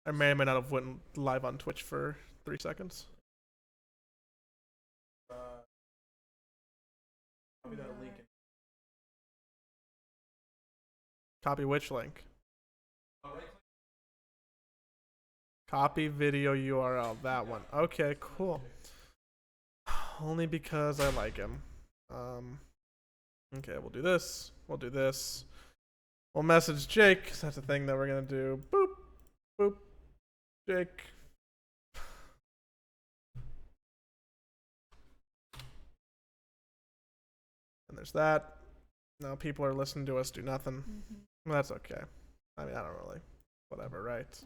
I may or may not have went live on Twitch for 3 seconds. Copy that link. Copy which link? Copy video URL. That one. Okay, cool. Only because I like him. Okay, we'll do this. We'll do this. We'll message Jake, 'cause that's the thing that we're gonna do. Boop, boop. Jake. And there's that. Now people are listening to us do nothing. Well, that's okay. I mean, I don't really. Whatever, right?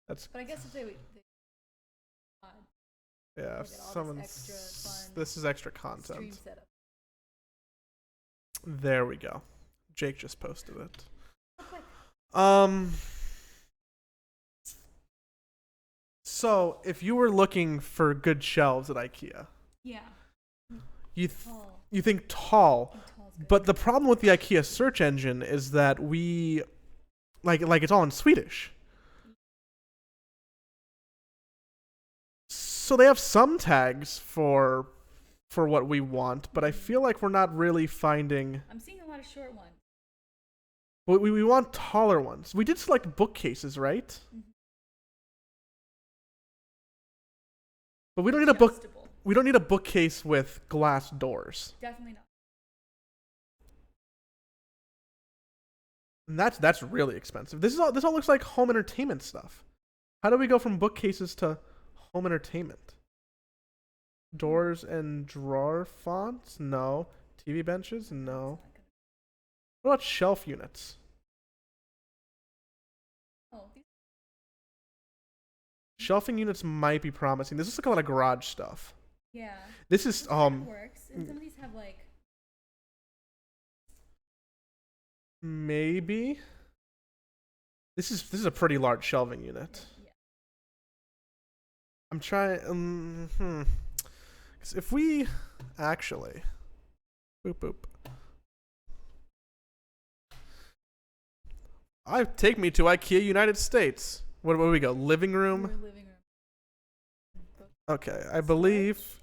That's. But I guess if they Yeah, if someone's. This is extra content. There we go. Jake just posted it. So if you were looking for good shelves at IKEA, yeah, you think tall, but the problem with the IKEA search engine is that we like it's all in Swedish. So they have some tags for what we want, but I feel like we're not really finding. I'm seeing a lot of short ones. We want taller ones. We did select bookcases, right? Mm-hmm. But we don't need a book. We don't need a bookcase with glass doors. Definitely not. And that's really expensive. This all looks like home entertainment stuff. How do we go from bookcases to home entertainment? Doors and drawer fonts? No. TV benches? No. What about shelf units? Oh, Shelving units might be promising. This is like a lot of garage stuff. yeah. This is This kind of works, and some of these have like. Maybe. This is a pretty large shelving unit. Yeah. I'm trying. 'Cause if we actually, boop boop. Take me to IKEA United States. Where do we go? Living room. Living room. Okay, I believe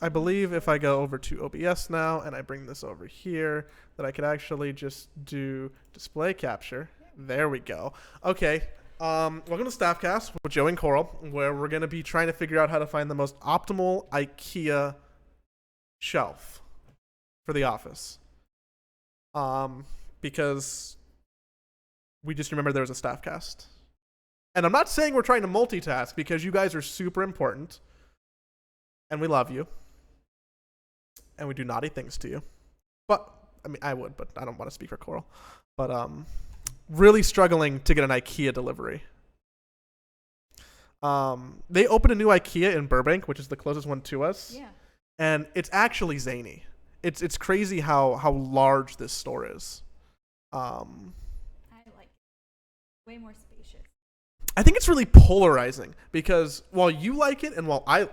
if I go over to OBS now and I bring this over here, that I could actually just do display capture. There we go. Okay, welcome to Staffcast with Joe and Coral, where we're gonna be trying to figure out how to find the most optimal IKEA shelf for the office. Because we just remembered there was a Staffcast, and I'm not saying we're trying to multitask because you guys are super important. And we love you. And we do naughty things to you. But, I mean, I would, but I don't want to speak for Coral. But, really struggling to get an IKEA delivery. They opened a new IKEA in Burbank, which is the closest one to us. Yeah. And it's actually zany. It's crazy how large this store is. I like it. Way more spacious. I think it's really polarizing because while you like it and while I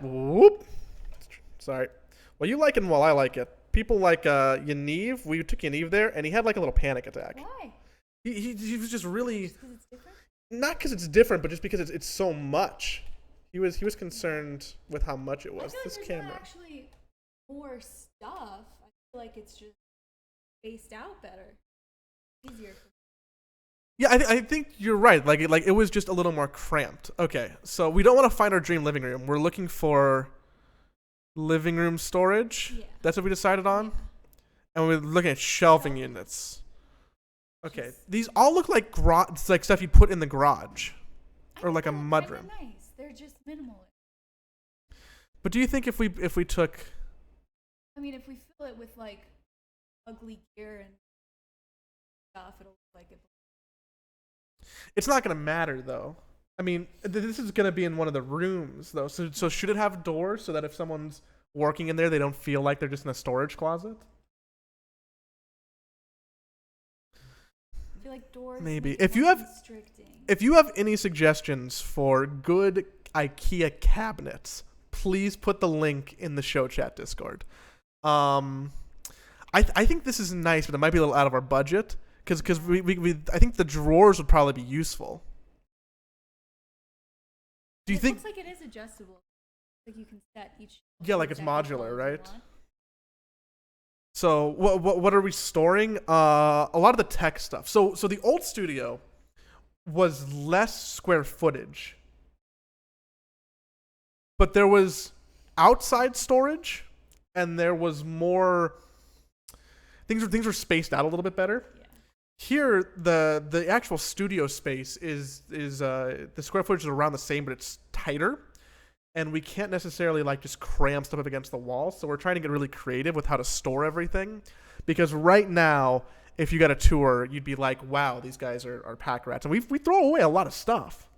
while you like it and while I like it, people like Yaniv, we took Yaniv there and he had like a little panic attack. Why? He was just really Just because it's different? not because it's different, but just because it's so much. He was concerned with how much it was. I feel like This there's camera. not actually more stuff. I feel like it's just spaced out better. Easier for Yeah, I think you're right. Like it was just a little more cramped. Okay, so we don't want to find our dream living room. We're looking for living room storage. Yeah. That's what we decided on. Yeah. And we're looking at shelving units. Okay, these all look like it's like stuff you put in the garage, or like a mudroom. Nice. They're just minimal. But do you think if we took, I mean, if we fill it with like ugly gear and stuff, it'll look like it. it's not gonna matter though. I mean, this is gonna be in one of the rooms though. So should it have doors so that if someone's working in there, they don't feel like they're just in a storage closet? I feel like doors. Maybe. make If it you more have- constricting. If you have any suggestions for good IKEA cabinets, please put the link in the show chat Discord. I think this is nice, but it might be a little out of our budget because we I think the drawers would probably be useful. Do you It think? looks like it is adjustable. Like you can set each. Yeah, like it's exactly modular, as you right? want. So what are we storing? A lot of the tech stuff. So the old studio was less square footage, but there was outside storage, and there was more. Things were spaced out a little bit better. Yeah. Here, the actual studio space is the square footage is around the same, but it's tighter, and we can't necessarily like just cram stuff up against the wall. So we're trying to get really creative with how to store everything, because right now, if you got a tour, you'd be like, "Wow, these guys are pack rats," and we throw away a lot of stuff.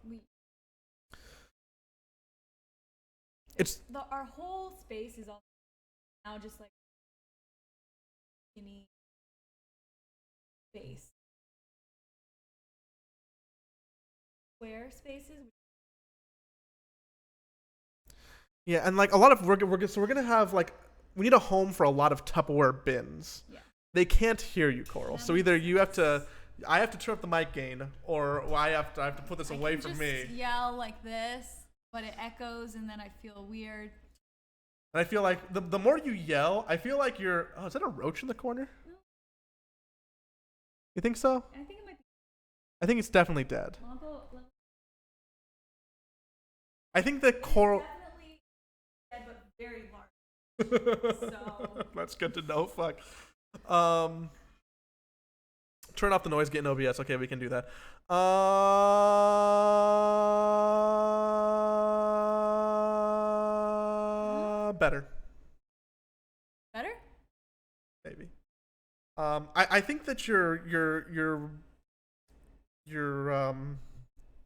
It's Our whole space is all now just like skinny space. Square spaces. yeah, and like a lot of so we're gonna have like we need a home for a lot of Tupperware bins. Yeah. They can't hear you, Coral. That So makes either you have to, I have to turn up the mic gain, or I have to put this I away can from just me. yell like this, but it echoes, and then I feel weird. And I feel like the more you yell, I feel like you're. Oh, is that a roach in the corner? No. You think so? I think it might be. I think it's definitely dead. I'll go. I think the Coral. Definitely dead, but very large. So. That's good to know. Fuck. Turn off the noise, get in OBS. Okay, we can do that. Better. Better? Maybe. I think that your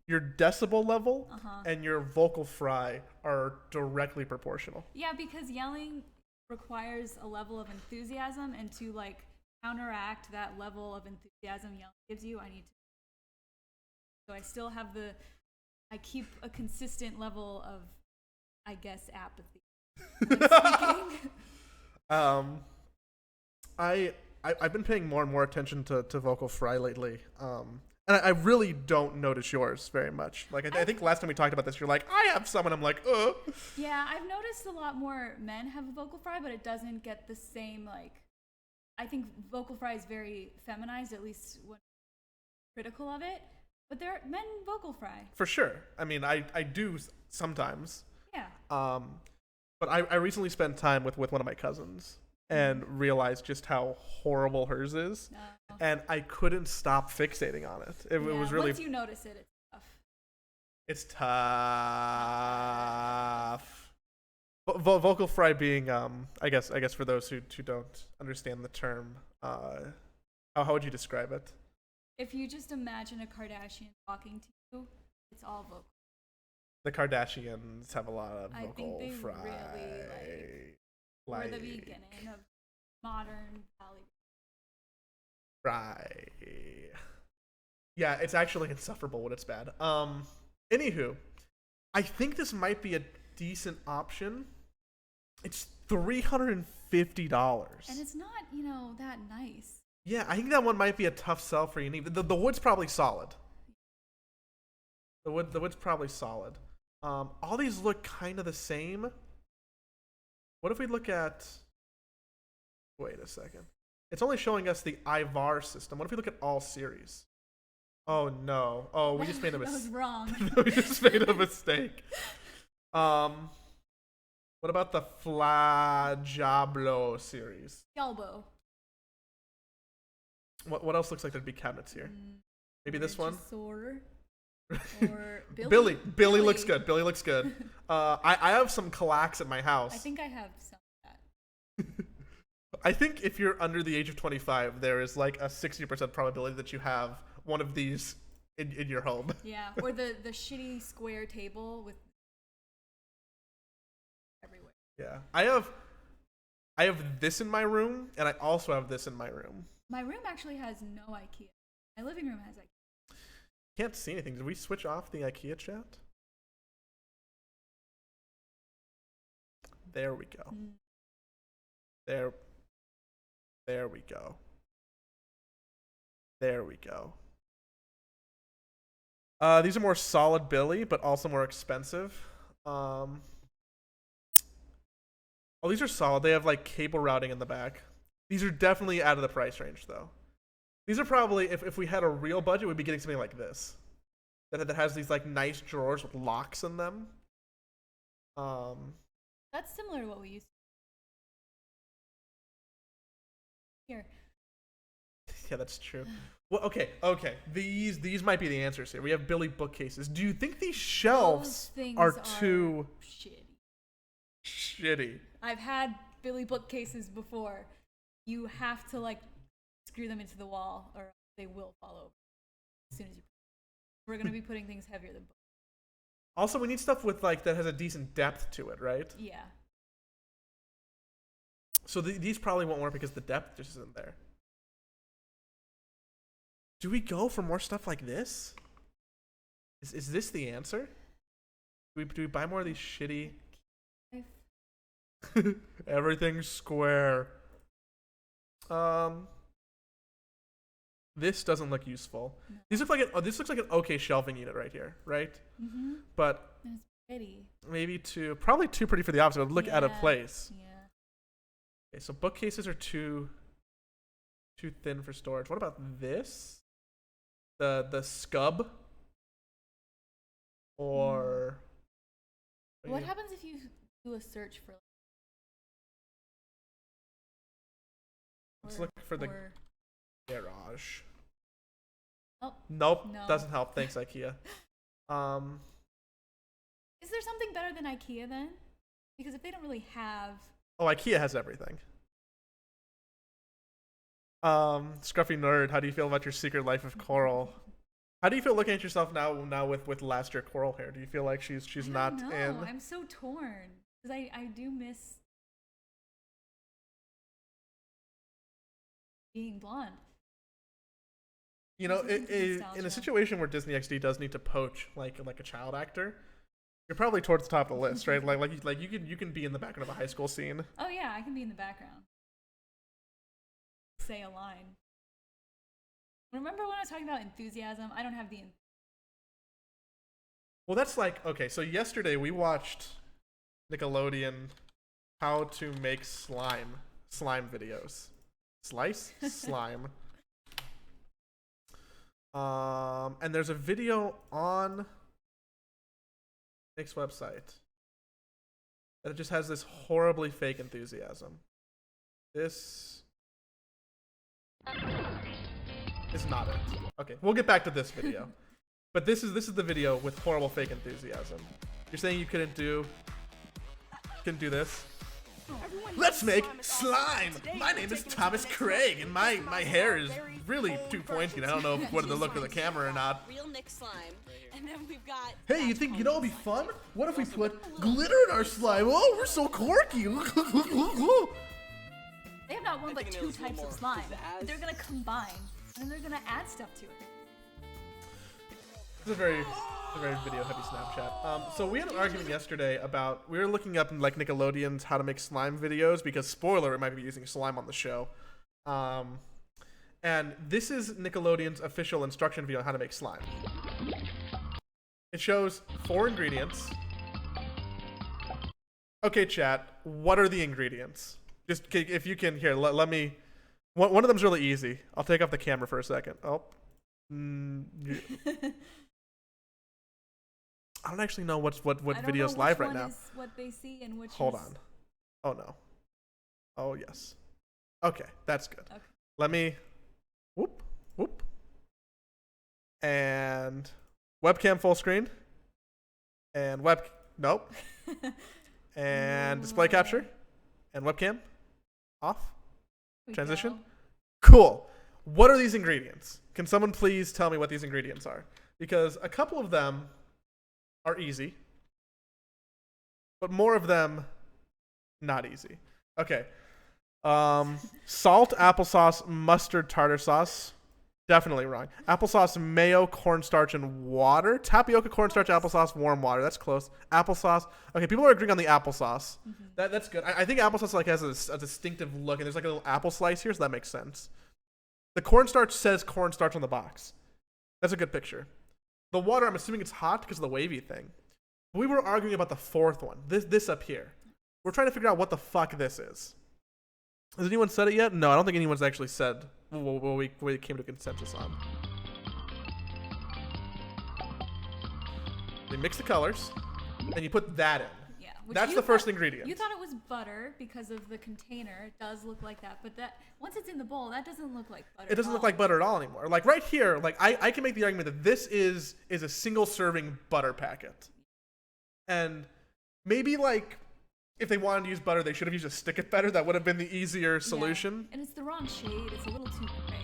decibel level and your vocal fry are directly proportional. Yeah, because yelling requires a level of enthusiasm, and to like counteract that level of enthusiasm yelling gives you, I need to. So I still have I keep a consistent level of, I guess, apathy. I've been paying more and more attention to vocal fry lately. And I really don't notice yours very much. Like I think last time we talked about this, you're like, I have some, and I'm like, ugh. Yeah, I've noticed a lot more men have a vocal fry, but it doesn't get the same like. I think vocal fry is very feminized, at least when critical of it. But there are men vocal fry. For sure. I mean, I do sometimes. Yeah. But I recently spent time with one of my cousins and realized just how horrible hers is. No. And I couldn't stop fixating on it. It was really. Once you notice it, it's tough. It's tough. Vocal fry being, I guess for those who don't understand the term, how would you describe it? If you just imagine a Kardashian talking to you, it's all vocal. The Kardashians have a lot of I vocal think they fry. really like the beginning of modern Valley. Right. Yeah, it's actually insufferable when it's bad. Anywho, I think this might be a decent option. It's $350. And it's not, that nice. Yeah, I think that one might be a tough sell for you. The wood's probably solid. The wood's probably solid. All these look kind of the same. What if we look at? Wait a second. It's only showing us the IVAR system. What if we look at all series? Oh no! Oh, we just made a mistake. That was wrong. We just made a mistake. What about the Flajablo series? Elbow. What else looks like there'd be cabinets here? Maybe this one. Or Billy. Billy looks good. Billy looks good. I have some Kallax at my house. I think I have some of that. I think if you're under the age of 25, there is like a 60% probability that you have one of these in your home. Yeah, or the shitty square table with everywhere. Yeah, I have this in my room, and I also have this in my room. My room actually has no IKEA. My living room has IKEA. Can't see anything. Did we switch off the IKEA chat? There we go. There we go. There we go. These are more solid Billy, but also more expensive. Oh, these are solid. They have like cable routing in the back. These are definitely out of the price range, though. These are probably, if we had a real budget, we'd be getting something like this. That has these like nice drawers with locks in them. That's similar to what we used to. Here. Yeah, that's true. Well, okay. These might be the answers here. We have Billy bookcases. Do you think these shelves Those things are too shitty. shitty? I've had Billy bookcases before. You have to like screw them into the wall, or they will fall over as soon as you. We're gonna be putting things heavier than books. Also, we need stuff with like that has a decent depth to it, right? Yeah. So these probably won't work because the depth just isn't there. Do we go for more stuff like this? Is this the answer? Do we buy more of these shitty? Everything's square. This doesn't look useful. No. These look like this looks like an okay shelving unit right here, right? Mm-hmm. But And it's pretty. maybe probably too pretty for the office. It would look out of Yeah. place. Yeah. Okay, so bookcases are too thin for storage. What about this? The scub? Or What happens if you do a search for? Let's look for the or- garage. Oh, Nope, no. doesn't help. Thanks, IKEA. Is there something better than IKEA then? Because if they don't really have. Oh, IKEA has everything. Scruffy nerd, how do you feel about your secret life of Coral? How do you feel looking at yourself now with last year Coral hair? Do you feel like she's I not don't know. in? I'm so torn because I do miss being blonde. You know, There's something in a nostalgia. situation where Disney XD does need to poach like a child actor, you're probably towards the top of the list, right? like you can be in the background of a high school scene. Oh yeah, I can be in the background. Say a line. Remember when I was talking about enthusiasm? I don't have the. Well, that's like okay. So yesterday we watched Nickelodeon how to make slime videos. Slice slime. And there's a video on Nick's website that it just has this horribly fake enthusiasm. This is not it. Okay, we'll get back to this video. But this is the video with horrible fake enthusiasm. You're saying you couldn't do this? Let's make slime! My name is Thomas Craig, and my hair is really too pointy, and I don't know whether to look at the camera or not. Real Nick slime. And then we've got Hey, you think, it'd be fun? What if we put glitter in our slime? Oh, we're so quirky! They have not one but think it two was a little types of more slime. pizzazz. They're gonna combine and they're gonna add stuff to it. It's a very video heavy Snapchat. So we had an argument yesterday about we were looking up like Nickelodeon's how to make slime videos because spoiler, it might be using slime on the show. And this is Nickelodeon's official instruction video on how to make slime. It shows 4 ingredients. Okay, chat. What are the ingredients? Just if you can here, let me. One of them's really easy. I'll take off the camera for a second. Oh. I don't actually know what I don't video's know live which right one now. is what they see and which Hold is... on. Oh no. Oh yes. Okay, that's good. Okay. Let me whoop. And webcam full screen. And nope. And display capture. And webcam off. We Transition. go. Cool. What are these ingredients? Can someone please tell me what these ingredients are? Because a couple of them are easy, but more of them not easy. Okay. Salt, applesauce, mustard, tartar sauce. Definitely wrong. Applesauce, mayo, cornstarch, and water. Tapioca, cornstarch, applesauce, warm water. That's close. Applesauce. Okay, people are agreeing on the applesauce. Mm-hmm. That's good. I think applesauce like has a distinctive look, and there's like a little apple slice here, so that makes sense. The cornstarch says cornstarch on the box. That's a good picture. The water, I'm assuming it's hot because of the wavy thing. We were arguing about the fourth one. This up here. We're trying to figure out what the fuck this is. Has anyone said it yet? No, I don't think anyone's actually said what we came to consensus on. They mix the colors, and you put that in. Yeah. Which That's you the first thought- ingredient. You thought it was butter because of the container. It does look like that, but that once it's in the bowl, that doesn't look like butter. It doesn't at look all. like butter at all anymore. Like right here, like I can make the argument that this is a single serving butter packet. And maybe like if they wanted to use butter, they should have used a stick it better. That would have been the easier Yeah. solution. And it's the wrong shade. It's a little too gray.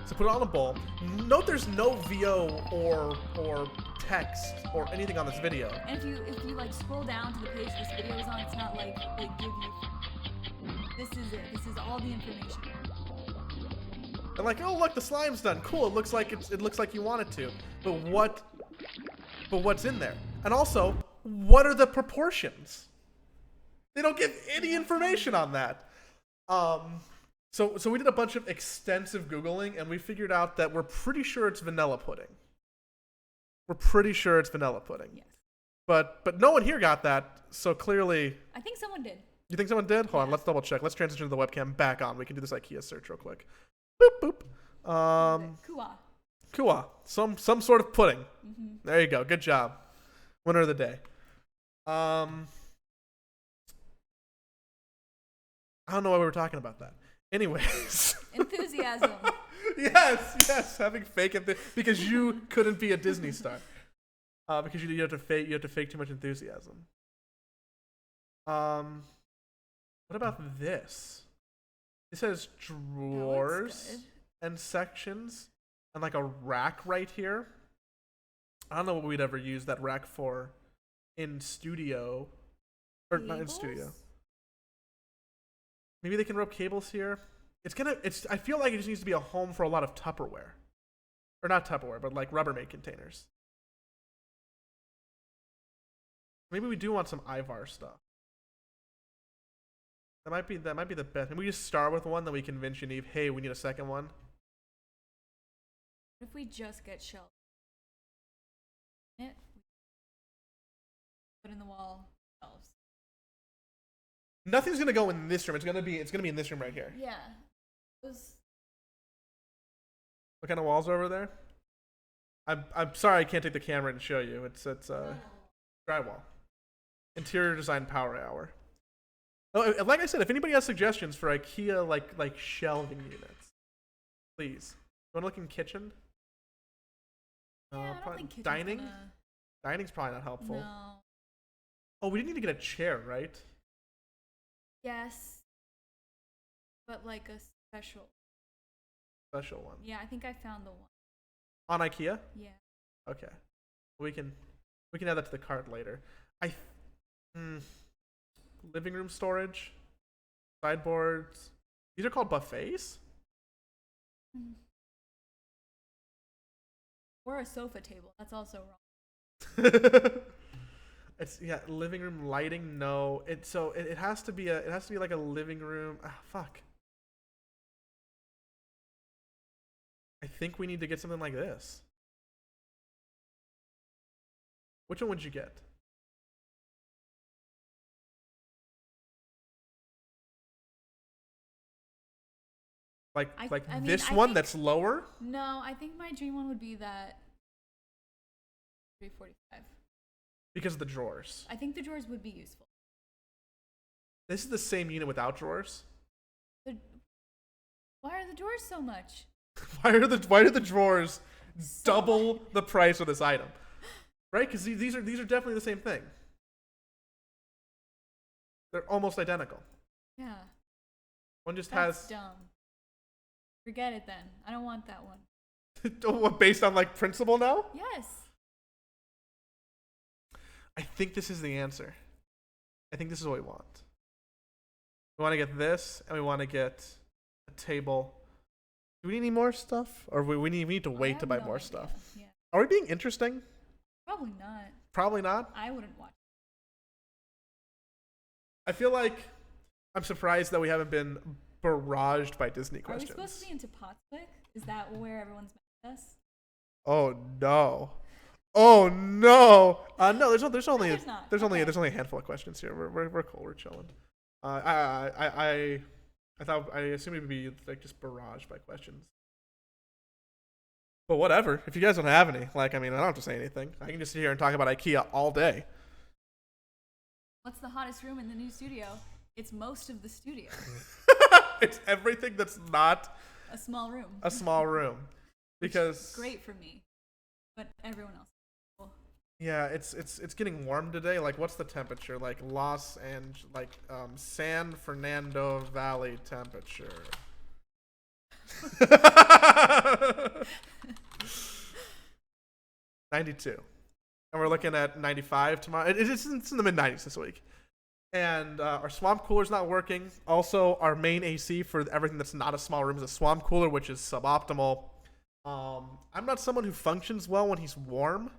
So put it on a bowl. Note there's no VO or text or anything on this video. And if you like scroll down to the page this video is on, it's not like they give you. This is it. This is all the information. And like, oh look, the slime's done. Cool. It looks like you want it to. But what's in there? And also, what are the proportions? They don't give any information on that. So we did a bunch of extensive Googling, and we figured out that we're pretty sure it's vanilla pudding. We're pretty sure it's vanilla pudding. Yes. But no one here got that, so clearly... I think someone did. You think someone did? Hold on, Yeah. let's double check. Let's transition to the webcam back on. We can do this IKEA search real quick. Boop, boop. Kua. Kua. Some sort of pudding. Mm-hmm. There you go. Good job. Winner of the day. I don't know why we were talking about that. Anyways. Enthusiasm. yes. Having fake because you couldn't be a Disney star. Because you have to fake too much enthusiasm. What about this? This has drawers good. and sections and like a rack right here. I don't know what we'd ever use that rack for in studio. Or not in studio. Cables? Maybe they can rope cables here. I feel like it just needs to be a home for a lot of Tupperware. Or not Tupperware, but like Rubbermaid containers. Maybe we do want some Ivar stuff. That might be the best. Maybe we just start with one, then we convince Yaniv, hey, we need a second one. What if we just get shelves? Put in the wall shelves. Nothing's gonna go in this room. It's gonna be in this room right here. Yeah. Those. What kind of walls are over there? I'm sorry I can't take the camera and show you. It's drywall. Interior design power hour. Oh, like I said, if anybody has suggestions for IKEA like shelving units, please. You want to look in kitchen? Yeah, I don't probably think kitchen's dining. gonna- Dining's probably not helpful. No. Oh, we didn't need to get a chair, right? Yes. But like a special. Special one. Yeah, I think I found the one. On IKEA? Yeah. Okay. We can add that to the cart later. Living room storage, sideboards. These are called buffets? Mm. Or a sofa table. That's also wrong. It's living room lighting. No, it has to be like a living room. Fuck. I think we need to get something like this. Which one would you get? I mean, this I one think- that's lower? No, I think my dream one would be that 345. Because of the drawers. I think the drawers would be useful. This is the same unit without drawers. Why are the drawers so much? Why do the drawers So double the price of this item? Right? Because these are definitely the same thing. They're almost identical. Yeah. One just That's has dumb. Forget it then. I don't want that one. what, based on like principle now? Yes. I think this is the answer. I think this is what we want. We want to get this, and we want to get a table. Do we need any more stuff, or we need to I wait have to buy no more idea. stuff? Yeah. Are we being interesting? Probably not. Probably not. I wouldn't watch. I feel like I'm surprised that we haven't been barraged by Disney Are we questions. supposed to be into Potswick? Is that where everyone's met us? Oh no. Oh no. No, there's only there's not. there's only Okay. there's only a handful of questions here. We're cool. We're chilling. I assumed it would be like just barraged by questions. But whatever. If you guys don't have any, like, I mean, I don't have to say anything. I can just sit here and talk about IKEA all day. What's the hottest room in the new studio? It's most of the studio. It's everything that's not A small room. a small room. Because Great for me, but everyone else. Cool. yeah, it's getting warm today. Like, what's the temperature? Like San Fernando Valley temperature. 92, and we're looking at 95 tomorrow. It's in the mid 90s this week, and our swamp cooler's not working. Also, our main AC for everything that's not a small room is a swamp cooler, which is suboptimal. I'm not someone who functions well when he's warm.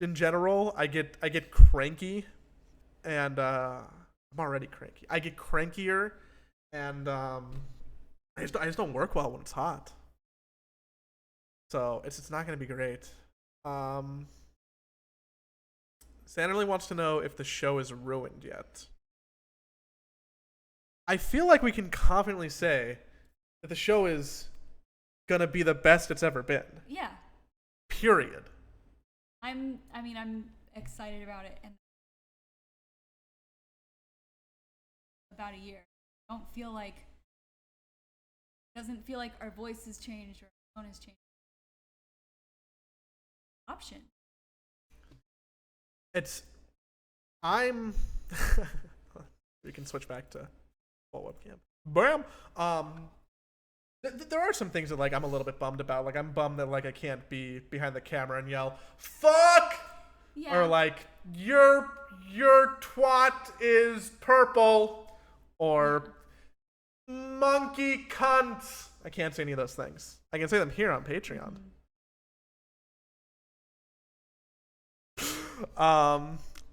In general, I get cranky, and I'm already cranky. I get crankier, and I just don't work well when it's hot. So it's not gonna be great. Santa really wants to know if the show is ruined yet. I feel like we can confidently say that the show is gonna be the best it's ever been. Yeah, Period. I'm excited about it, and about a year. Don't feel like doesn't feel like our voice has changed or our tone has changed. Option. I'm we can switch back to full webcam. Bam. There are some things that, like, I'm a little bit bummed about. Like, I'm bummed that, like, I can't be behind the camera and yell "fuck" Yeah. or like your twat is purple or monkey cunt. I can't say any of those things. I can say them here on Patreon.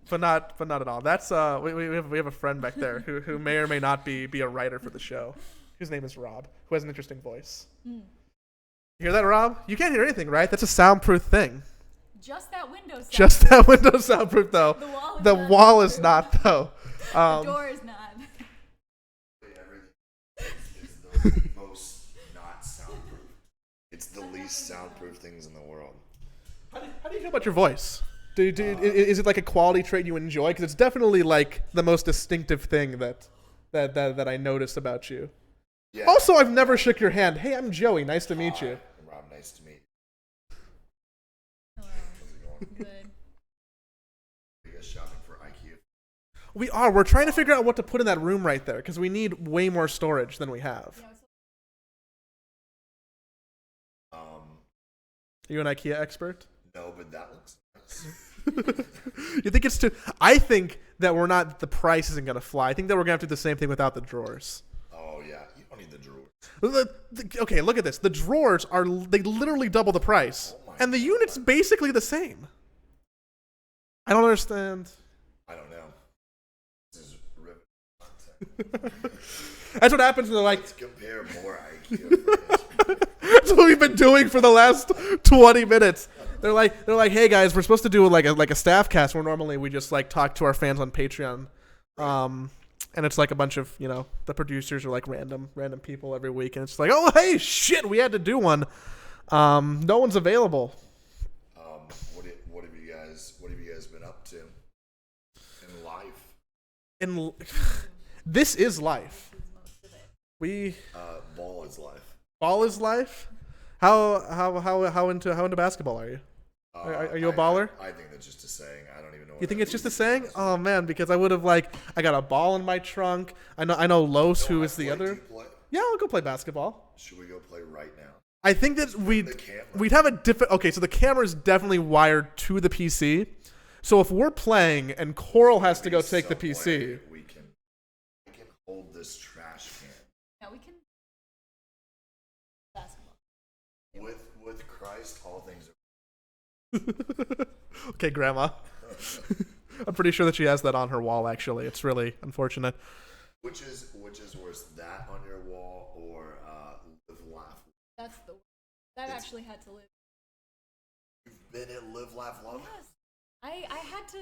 But not at all. That's we have a friend back there who may or may not be a writer for the show. His name is Rob, who has an interesting voice. You hear that, Rob? You can't hear anything, right? That's a soundproof thing. Just that window. Sound. Just that window soundproof, though. The The wall is not wall is soundproof. not, though. The door is not. Everything is the most not soundproof. It's the least soundproof things in the world. How do you feel about your voice? Is it like a quality trait you enjoy? Because it's definitely like the most distinctive thing that I noticed about you. Yeah. Also, I've never shook your hand. Hey, I'm Joey. Nice to meet you. Hi, Rob, nice to meet you. Hello. How's it going? Good. Are you guys shopping for IKEA? We are. We're trying to figure out what to put in that room right there because we need way more storage than we have. Yeah, Are you an IKEA expert? No, but that looks nice. You think it's too? I think that we're not. The price isn't gonna fly. I think that we're gonna have to do the same thing without the drawers. Oh yeah, you don't need the drawers. Okay, look at this. The drawers they literally double the price, Oh my and the unit's basically the same. I don't understand. I don't know. This is rip content. That's what happens when they're like. Let's compare more IKEA furniture. That's what we've been doing for the last 20 minutes. They're like, hey guys, we're supposed to do like a staff cast where normally we just like talk to our fans on Patreon, and it's like a bunch of the producers are like random people every week, and it's like, oh hey shit, we had to do one. No one's available. What have you guys been up to in life? This is life. We Ball is life. ball is life. How into basketball are you? Are you a baller? I think that's just a saying. I don't even know. You think it's just a saying? Oh man, because I would have I got a ball in my trunk. I know Los, who is the other. Yeah, I'll go play basketball. Should we go play right now? I think that the camera. we'd have a different. Okay, so the camera is definitely wired to the PC. So if we're playing and Coral has to go take the PC, We can hold this trash can. Yeah, we can. Basketball. With Christ, all things are. okay, Grandma. I'm pretty sure that she has that on her wall. Actually, it's really unfortunate. Which is worse, that on your that's the worst. I've It's- actually had to live. You've been at Live, Laugh, Love? Yes. I had to,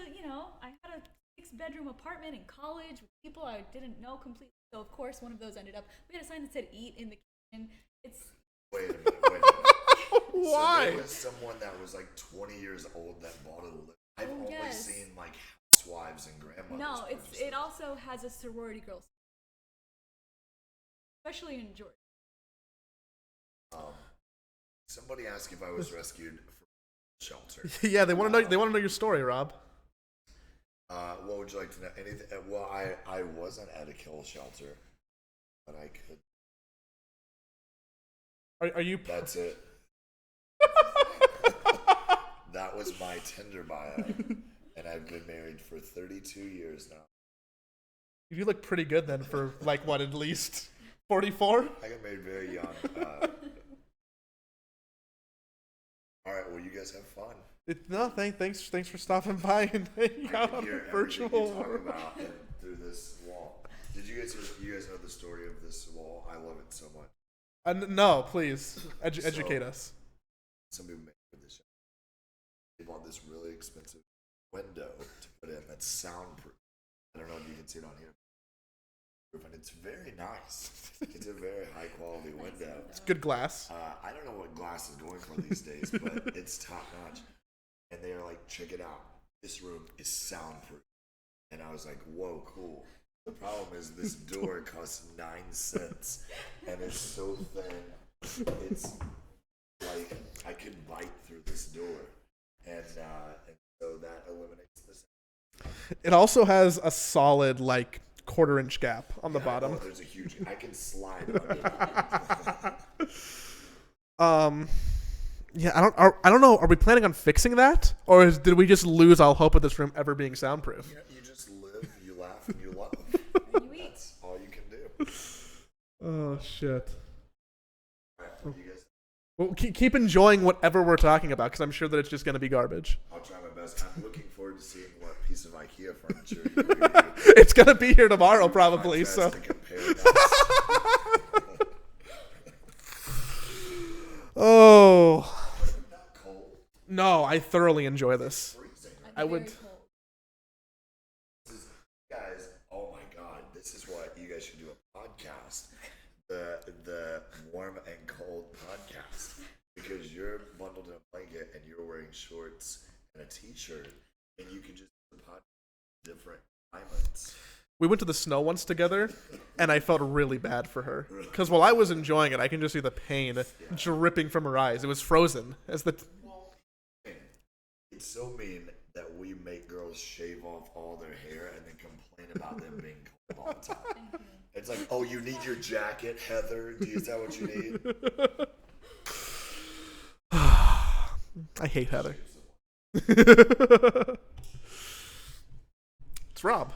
I had a 6-bedroom apartment in college with people I didn't know completely. So of course one of those ended up. We had a sign that said "Eat in the kitchen." It's Wait a minute. Why? So there was someone that was like 20 years old that bought a Live. I've only yes. seen like housewives and grandmothers. no, purchase it them. also has a sorority girls, especially in Georgia. Somebody asked if I was rescued from shelter. Yeah, they want to know. They want to know your story, Rob. What would you like to know? Anything? Well, I wasn't at a kill shelter, but I could. Are you? That's it. That was my Tinder bio, and I've been married for 32 years now. You look pretty good then for like what, at least 44? I got married very young. All right, well, you guys have fun. No, thanks for stopping by and hanging I out can on hear the everything virtual you talk world. about through this wall. Did you guys know the story of this wall? I love it so much. No, please educate us. Somebody made this shop. They bought this really expensive window to put in that's soundproof. I don't know if you can see it on here. And it's very nice. It's a very high quality window. It's good glass. I don't know what glass is going for these days, but it's top notch. And they are like, check it out. This room is soundproof. And I was like, whoa, cool. The problem is this door costs 9 cents and it's so thin. It's like I could bite through this door. And so that eliminates this. It also has a solid like 1/4-inch gap on the Yeah, bottom. oh, there's a huge. I can slide underneath. Yeah, I don't know. Are we planning on fixing that, or did we just lose all hope of this room ever being soundproof? You just live, you laugh, and you love. And you eat. That's all you can do. Oh shit. All right, well, you guys. Well, keep enjoying whatever we're talking about, because I'm sure that it's just going to be garbage. I'll try my best. I'm looking forward to seeing what piece of IKEA furniture you review. It's going to be here tomorrow, probably. Try So. to compare that. Oh Not cold. no, I thoroughly enjoy this. Freezing. I would- Very cold. This is, guys, oh my god, this is what you guys should do a podcast. The warm and cold podcast. Because you're bundled in a blanket and you're wearing shorts and a t-shirt and you can just do the podcast different climates. We went to the snow once together, and I felt really bad for her. Because while I was enjoying it, I can just see the pain dripping from her eyes. It was frozen. It's so mean that we make girls shave off all their hair and then complain about them being cold all the time. Thank you. It's like, oh, you need your jacket, Heather? Is that what you need? I hate Heather. It's Rob.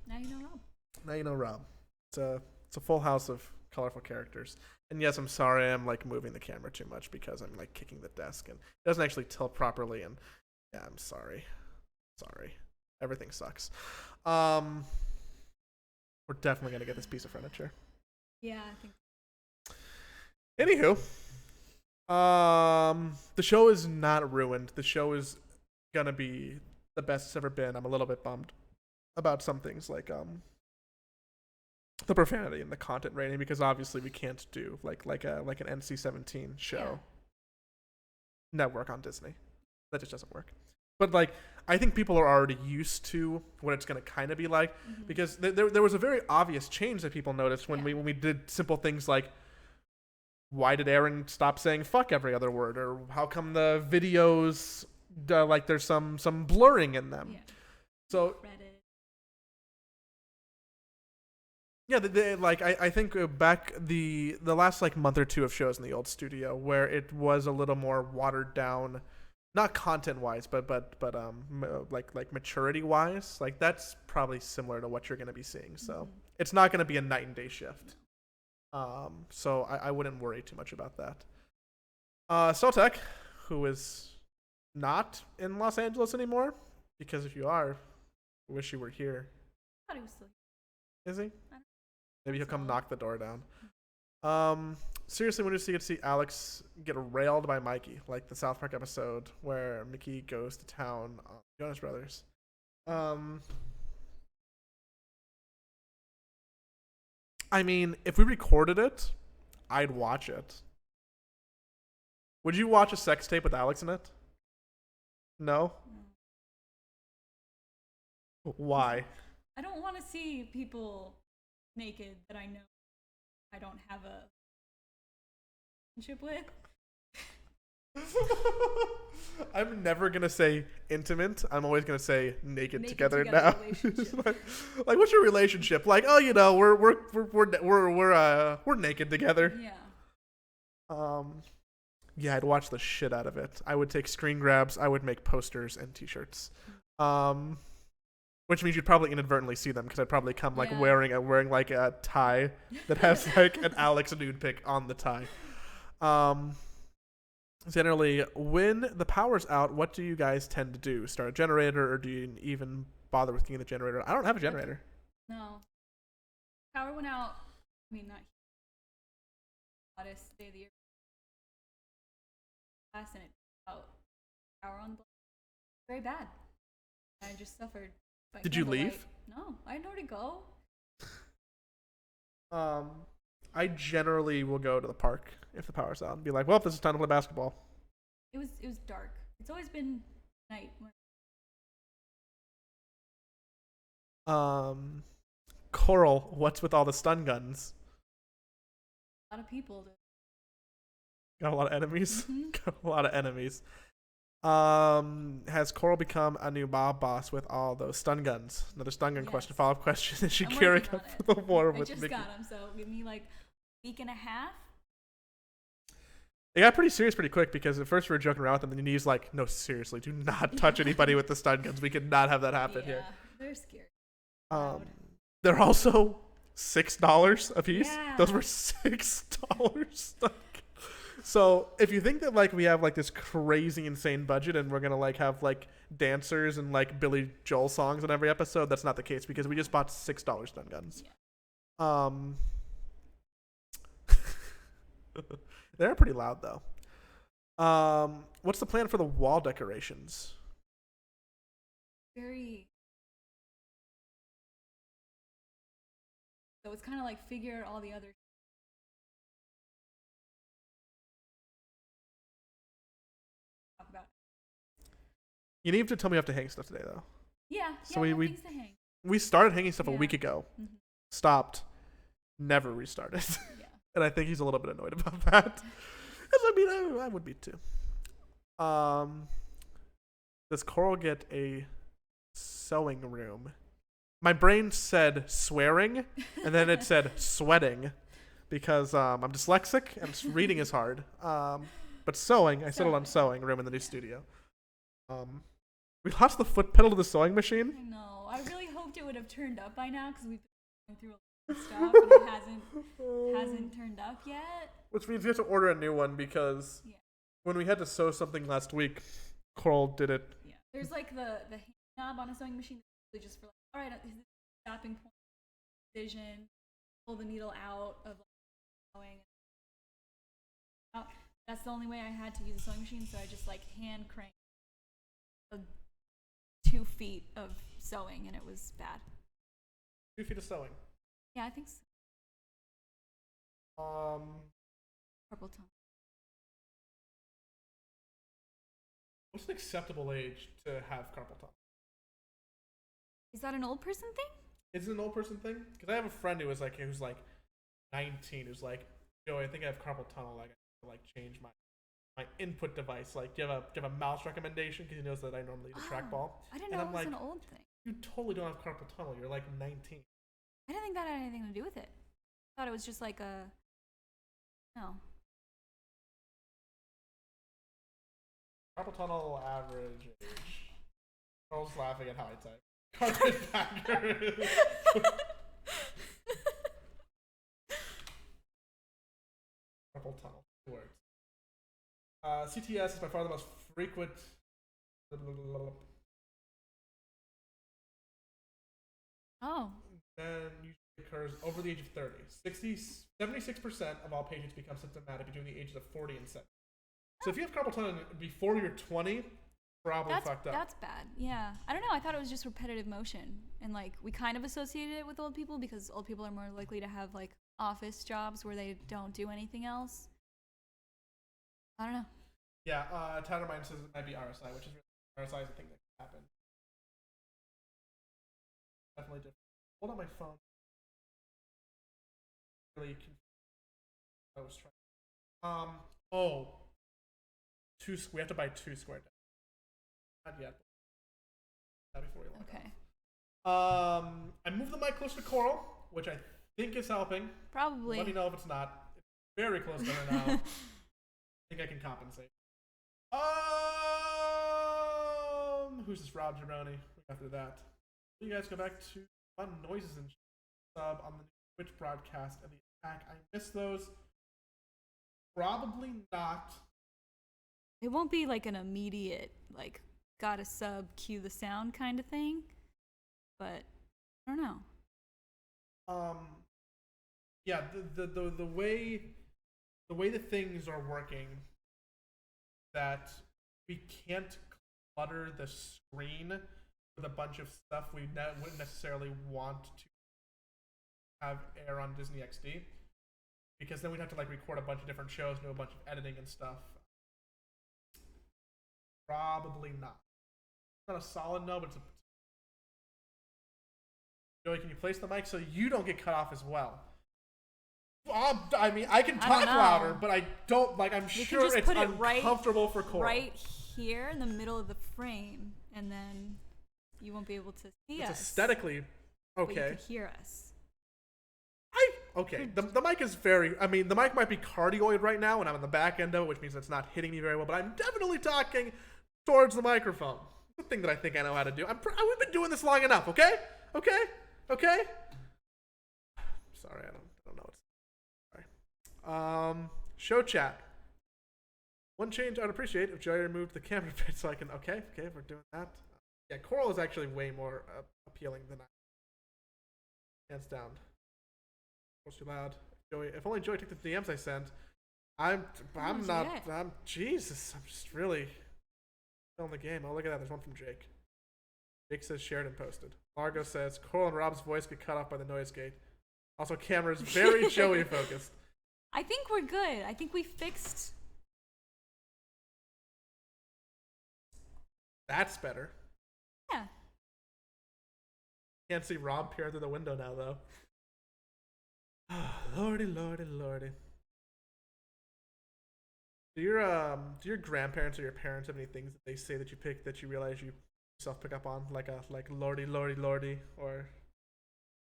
Now you know Rob. Now you know Rob. It's a full house of colorful characters. And yes, I'm sorry I'm like moving the camera too much because I'm like kicking the desk and it doesn't actually tilt properly. And yeah, I'm sorry. Sorry. Everything sucks. We're definitely gonna get this piece of furniture. Yeah, I think. Anywho, the show is not ruined. The show is gonna be the best it's ever been. I'm a little bit bummed about some things like the profanity and the content rating because obviously we can't do like an NC-17 show network on Disney. That just doesn't work. But like I think people are already used to what it's gonna kind of be like because there was a very obvious change that people noticed when we did simple things like why did Aaron stop saying fuck every other word or how come the videos like there's some blurring in them. Yeah. So Reddit. yeah, I think back the last like month or two of shows in the old studio where it was a little more watered down, not content wise, but like maturity wise, like that's probably similar to what you're gonna be seeing. So it's not gonna be a night and day shift. So I wouldn't worry too much about that. Sotek, who is not in Los Angeles anymore, because if you are, I wish you were here. I thought he was still. Is he? Maybe he'll come knock the door down. Seriously, when you get to see Alex get railed by Mikey, like the South Park episode where Mickey goes to town on Jonas Brothers. I mean, if we recorded it, I'd watch it. Would you watch a sex tape with Alex in it? No? Why? I don't want to see people naked that I know I don't have a relationship with. I'm never gonna say intimate. I'm always gonna say naked, Naked together together now. relationship. like, what's your relationship? Like, oh, you know, we're naked together. Yeah. Yeah, I'd watch the shit out of it. I would take screen grabs. I would make posters and T-shirts. Which means you'd probably inadvertently see them because I'd probably come like Yeah. wearing like a tie that has like an Alex nude pic on the tie. Generally, when the power's out, what do you guys tend to do? Start a generator, or do you even bother with getting the generator? I don't have a generator. No. Power went out. I mean, not hottest day of the year. Last and it out. Power on the very bad. I just suffered. By Did you candlelight. leave? No, I had nowhere to go. I generally will go to the park if the power's out and be like, well, this is time to play basketball. It was dark. It's always been night. Coral, what's with all the stun guns? A lot of people. Got a lot of enemies. Mhm. Got a lot of enemies. Has Coral become a new mob boss with all those stun guns? Another stun gun question. Yes. Follow-up question. Is she I'm gearing working up on for it. the war I with just Mickey? got them, so give me like a week and a half. It got pretty serious pretty quick because at first we were joking around with them, and then he's like, no, seriously, do not touch anybody with the stun guns. We could not have that happen Yeah, here. they're scary. Um, Loud. they're also $6 a piece. Yeah. Those were $6. So if you think that like we have like this crazy insane budget and we're gonna like have like dancers and like Billy Joel songs on every episode, that's not the case because we just bought $6 stun guns. They're pretty loud though. What's the plan for the wall decorations? Very. So it's kind of like figure all the other. Talk about. You need to tell me you have to hang stuff today though. Yeah. So yeah, we- things to hang. We started hanging stuff a Yeah. week ago. Mhm. Stopped. Never restarted. Yeah. And I think he's a little bit annoyed about that. As I mean, I would be too. Does Coral get a sewing room? My brain said swearing, and then it said sweating, because I'm dyslexic and reading is hard. But sewing, I settled on sewing room in the new studio. We lost the foot pedal to the sewing machine. I know. I really hoped it would have turned up by now because we've been going through a lot of stuff and it hasn't turned up yet. Which means we have to order a new one because Yeah. when we had to sew something last week, Coral did it. Yeah. There's like the hand knob on a sewing machine that's really just for like, all right, this is the stopping point, precision, pull the needle out of like, sewing. Out. That's the only way I had to use a sewing machine, so I just like hand cranked 2 feet of sewing, and it was bad. 2 feet of sewing. Yeah, I think so. Purple tongue. What's an acceptable age to have carpal tunnel? Is that an old person thing? Is it an old person thing? Because I have a friend who's like 19, who's like, yo, I think I have carpal tunnel. Like, I have to like change my input device. Like, do you have a mouse recommendation? Because he knows that I normally use a trackball. I didn't And know I'm it was like, an old thing. You totally don't have carpal tunnel. You're like 19. I didn't think that had anything to do with it. I thought it was just like a. No. Carpal tunnel average age. Carl's laughing at how I type. Carpetbagger. Carpal tunnel. Words. CTS is by far the most frequent. Oh. Then you occurs over the age of 30. 76% of all patients become symptomatic between the ages of 40 and 70. So if you have carpal tunnel before you're 20, probably fucked up. That's bad. Yeah. I don't know. I thought it was just repetitive motion. And like we kind of associated it with old people because old people are more likely to have like office jobs where they don't do anything else. I don't know. Yeah, Tyler Mine says it might be RSI, which is really, RSI is a thing that can happen. Definitely different. Hold on my phone. Really confused. I was trying. We have to buy 2 square decks. Not yet. Not before we log Okay. off. I moved the mic closer to Coral, which I think is helping. Probably. Let me know if it's not. It's very close to her now. I think I can compensate. Who's this Rob Germoni? After that, you guys go back to fun noises and sub on the Twitch broadcast and the attack. I missed those. Probably not. It won't be like an immediate, like, gotta sub, cue the sound kind of thing. But I don't know. Yeah, the way the things are working, that we can't clutter the screen with a bunch of stuff we wouldn't necessarily want to have air on Disney XD, because then we'd have to like record a bunch of different shows, do a bunch of editing and stuff. Probably not. Not a solid no, but it's a. Joey, can you place the mic so you don't get cut off as well? I mean, I can talk louder, but I don't like. I'm sure it's uncomfortable for Coral. Right here in the middle of the frame, and then you won't be able to see us. It's aesthetically okay. But you can hear us. Okay. The mic is very. I mean, the mic might be cardioid right now, and I'm on the back end of it, which means it's not hitting me very well. But I'm definitely talking towards the microphone. The thing that I think I know how to do. We've been doing this long enough. Okay. Sorry, I don't know what's. Sorry. Show chat. One change I'd appreciate if Joey removed the camera bit so I can. Okay, we're doing that. Yeah, Coral is actually way more appealing than I. Hands down. Was too loud. Joey, if only Joey took the DMs I sent. I'm Jesus. I'm just really on the game. Oh, look at that. There's one from Jake. Jake says shared and posted. Largo says Coral and Rob's voice get cut off by the noise gate. Also, camera's very Joey focused. I think we're good. I think we fixed. That's better. Yeah. Can't see Rob peer through the window now, though. Lordy. Do your grandparents or your parents have any things that they say that you realize you yourself pick up on, like lordy, or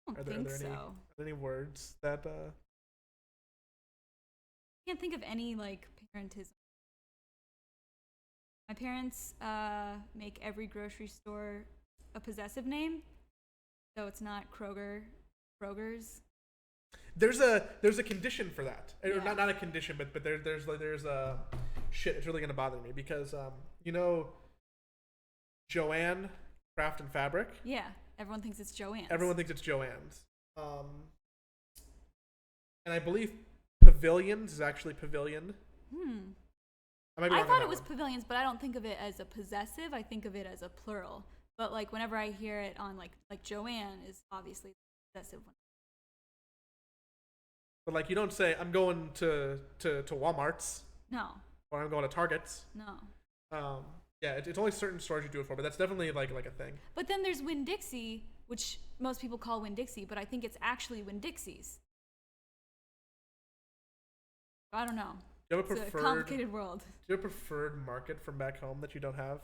I don't think so. Are there any words that I can't think of any like parentism. My parents make every grocery store a possessive name, so it's not Kroger's. There's a condition for that. Yeah. Or not a condition, but there's a shit. It's really gonna bother me because you know Joanne Craft and Fabric. Yeah, everyone thinks it's Joanne's. Everyone thinks it's Joanne's. And I believe Pavilions is actually Pavilion. I thought it was Pavilions, but I don't think of it as a possessive. I think of it as a plural. But like whenever I hear it on like Joanne is obviously the possessive one. But like you don't say I'm going to Walmart's. No. Or I'm going to Target's. No. Yeah, it's only certain stores you do it for, but that's definitely like a thing. But then there's Winn-Dixie, which most people call Winn-Dixie, but I think it's actually Winn-Dixie's. I don't know. Do you have It's a complicated world. Do you have a preferred market from back home that you don't have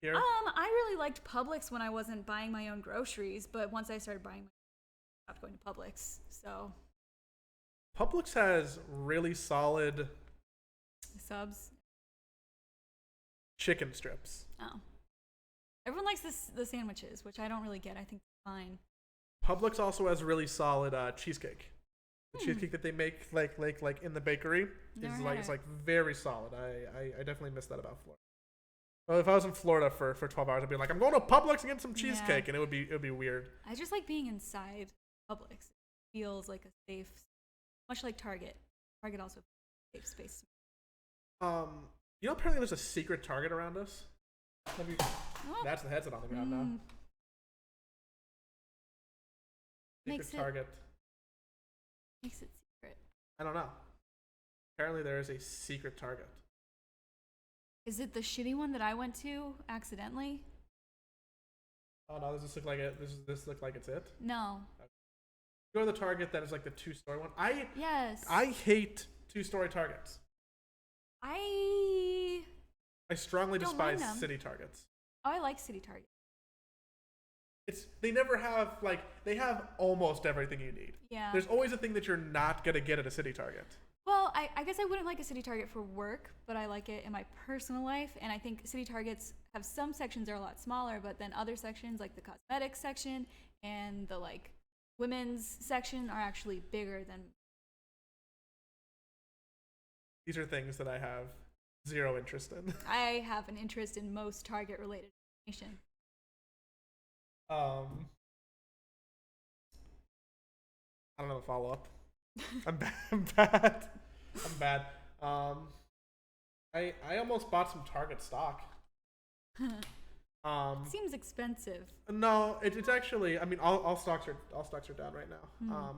here? I really liked Publix when I wasn't buying my own groceries, but once I started buying, I stopped going to Publix. So. Publix has really solid subs. Chicken strips. Oh. Everyone likes the sandwiches, which I don't really get. I think it's fine. Publix also has really solid cheesecake. The cheesecake that they make like in the bakery is like very solid. I definitely miss that about Florida. Well, if I was in Florida for 12 hours, I'd be like, I'm going to Publix and get some cheesecake, and it would be weird. I just like being inside Publix. feels like a safe, much like Target. Target also feels a safe space. You know, apparently there's a secret Target around us. Have you? Oh. That's the headset on the ground now. Makes Secret Target. Makes it secret. I don't know. Apparently there is a secret Target. Is it the shitty one that I went to accidentally? Oh no, does this look like it? This look like it's it? No. Go to the Target that is like the 2-story one. Yes. I hate 2-story Targets. I strongly don't mind despise them. city Targets. Oh, I like City Target. They never have they have almost everything you need. Yeah. There's always a thing that you're not gonna get at a city Target. Well, I guess I wouldn't like a City Target for work, but I like it in my personal life. And I think City Targets have some sections that are a lot smaller, but then other sections like the cosmetics section and the like women's section are actually bigger than. These are things that I have zero interest in. I have an interest in most Target related information. I don't know the follow up. I'm bad. I'm bad. I almost bought some Target stock. Seems expensive. No, it's actually. I mean, all stocks are down right now.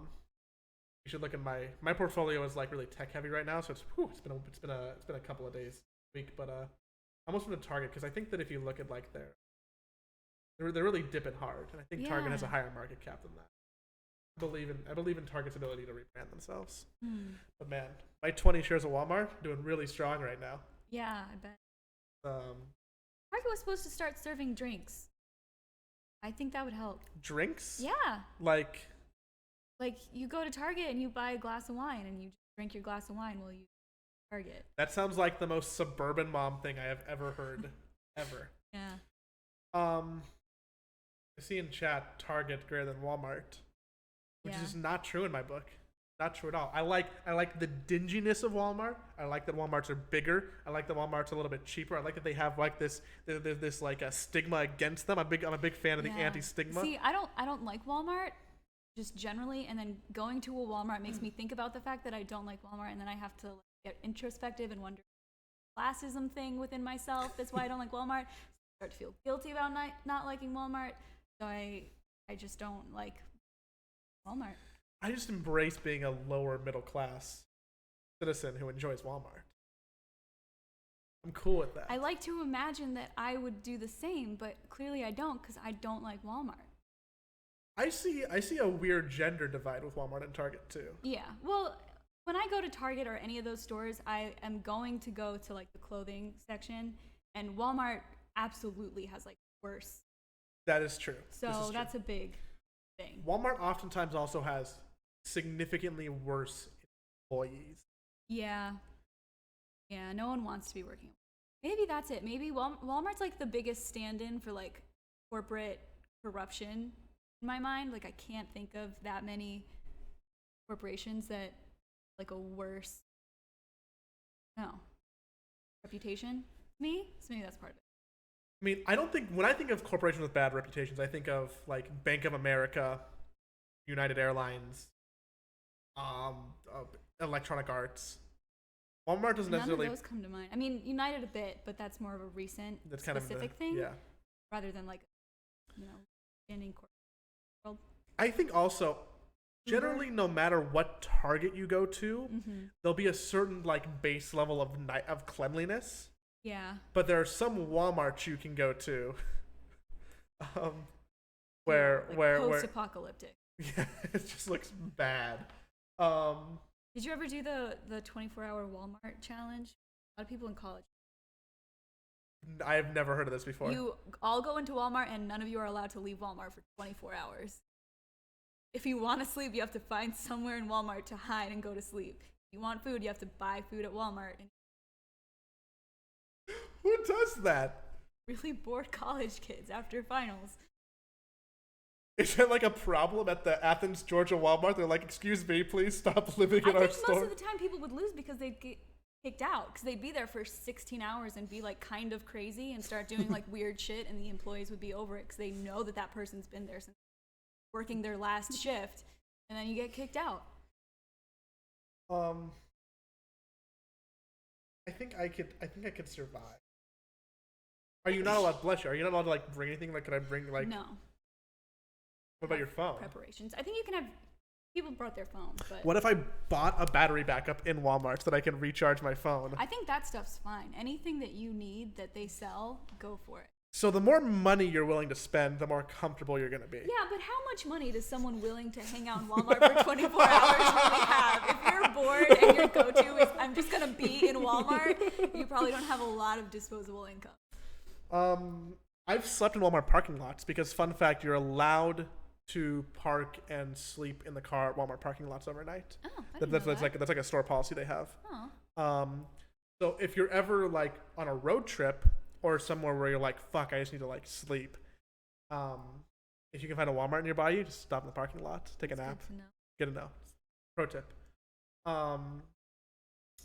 You should look at my portfolio is like really tech heavy right now, so it's been a couple of days, week, but I almost went to Target because I think that if you look at like they're really dipping hard, and I think Target has a Yeah. higher market cap than that. I believe in Target's ability to rebrand themselves. But man, my 20 shares of Walmart doing really strong right now. Yeah, I bet. Target was supposed to start serving drinks. I think that would help. Drinks? Yeah. Like you go to Target and you buy a glass of wine and you drink your glass of wine while you Target. That sounds like the most suburban mom thing I have ever heard. Ever. Yeah. I see in chat Target greater than Walmart, which is not true in my book. Not true at all. I like the dinginess of Walmart. I like that Walmarts are bigger. I like that Walmart's a little bit cheaper. I like that they have like this like a stigma against them. I'm a big fan of the anti-stigma. See, I don't like Walmart just generally, and then going to a Walmart makes me think about the fact that I don't like Walmart, and then I have to get introspective and wonder classism thing within myself. That's why I don't like Walmart. I start to feel guilty about not liking Walmart. So I just don't like Walmart. I just embrace being a lower middle class citizen who enjoys Walmart. I'm cool with that. I like to imagine that I would do the same, but clearly I don't because I don't like Walmart. I see a weird gender divide with Walmart and Target too. Yeah. Well, when I go to Target or any of those stores, I am going to go to like the clothing section, and Walmart absolutely has like worse. That is true. So that's a big thing. Walmart oftentimes also has significantly worse employees. Yeah. Yeah, no one wants to be working. Maybe that's it. Maybe Walmart's like the biggest stand-in for like corporate corruption in my mind. Like I can't think of that many corporations that like a worse reputation. Me? So maybe that's part of it. I mean, I don't think when I think of corporations with bad reputations, I think of like Bank of America, United Airlines, Electronic Arts. Walmart doesn't necessarily. None of those come to mind. I mean, United a bit, but that's more of a recent specific thing, yeah. rather than like, standing corporate world. I think also, generally, no matter what Target you go to, there'll be a certain like base level of cleanliness. Yeah. But there are some Walmarts you can go to, where post-apocalyptic. Yeah, it just looks bad. Did you ever do the 24-hour Walmart challenge? A lot of people in college. I've never heard of this before. You all go into Walmart and none of you are allowed to leave Walmart for 24 hours. If you want to sleep, you have to find somewhere in Walmart to hide and go to sleep. If you want food, you have to buy food at Walmart. And who does that? Really bored college kids after finals. Is that like a problem at the Athens, Georgia Walmart? They're like, excuse me, please stop living in our store. I think most of the time people would lose because they'd get kicked out because they'd be there for 16 hours and be like kind of crazy and start doing like weird shit, and the employees would be over it because they know that person's been there since working their last shift. and then you get kicked out. I think I could survive. Are you not allowed? Bless you. Are you not allowed to like bring anything? Like, could I bring like? No. What about your phone? Preparations. I think you can have. People brought their phone, but What if I bought a battery backup in Walmart so that I can recharge my phone? I think that stuff's fine. Anything that you need that they sell, go for it. So the more money you're willing to spend, the more comfortable you're gonna be. Yeah, but how much money does someone willing to hang out in Walmart for 24 hours really have? If you're bored and your go-to is I'm just gonna be in Walmart, you probably don't have a lot of disposable income. I've slept in Walmart parking lots because, fun fact, you're allowed to park and sleep in the car at Walmart parking lots overnight. Oh, I didn't know That's that. like a store policy they have. Oh. So if you're ever like on a road trip or somewhere where you're like, fuck, I just need to like sleep, if you can find a Walmart nearby you, just stop in the parking lot, take a nap. Good to know. Good to know. Pro tip.